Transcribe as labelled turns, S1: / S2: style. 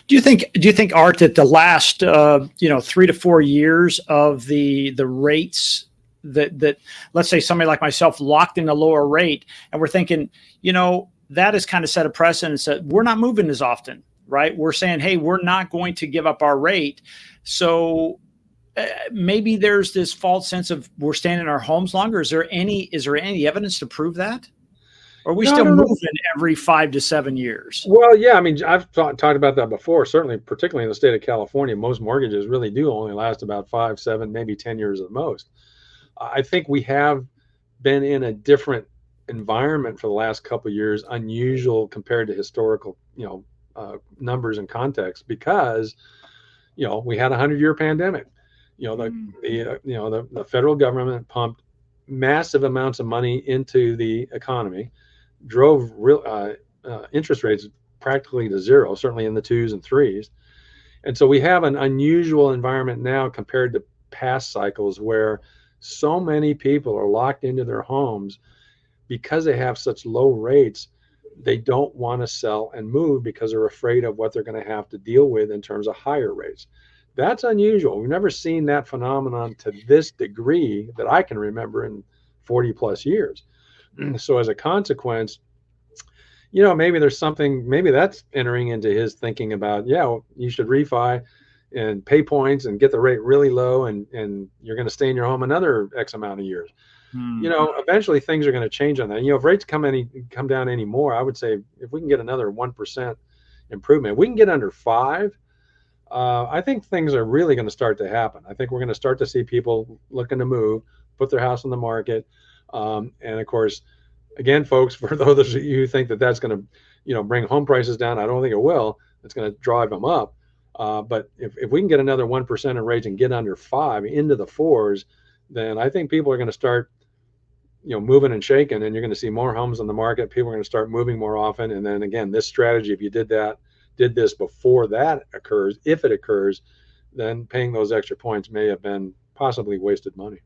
S1: Do you think, Art, that the last 3 to 4 years of the rates that let's say somebody like myself locked in a lower rate, and we're thinking, that has kind of set a precedent that we're not moving as often, right? We're saying, hey, we're not going to give up our rate. So maybe there's this false sense of we're staying in our homes longer. Is there any evidence to prove that? Or are we
S2: I
S1: still
S2: don't know.
S1: moving every 5 to 7 years?
S2: Well, yeah, I mean, I've talked about that before. Certainly, particularly in the state of California, most mortgages really do only last about 5, 7, maybe 10 years at the most. I think we have been in a different environment for the last couple of years, unusual compared to historical, numbers and context, because we had a 100-year pandemic. The federal government pumped massive amounts of money into the economy, drove real interest rates practically to zero, certainly in the twos and threes. And so we have an unusual environment now compared to past cycles where so many people are locked into their homes because they have such low rates. They don't want to sell and move because they're afraid of what they're going to have to deal with in terms of higher rates. That's unusual. We've never seen that phenomenon to this degree that I can remember in 40 plus years. So as a consequence, maybe there's something, maybe that's entering into his thinking about, you should refi and pay points and get the rate really low, and you're going to stay in your home another X amount of years. Eventually things are going to change on that. If rates come down any more, I would say if we can get another 1% improvement, if we can get under 5, I think things are really going to start to happen. I think we're going to start to see people looking to move, put their house on the market. And of course, again, folks, for those of you who think that that's going to, bring home prices down, I don't think it will. It's going to drive them up. But if we can get another 1% in rates and get under 5 into the 4s, then I think people are going to start, moving and shaking, and you're going to see more homes on the market. People are going to start moving more often. And then again, this strategy, if you did this before that occurs, if it occurs, then paying those extra points may have been possibly wasted money.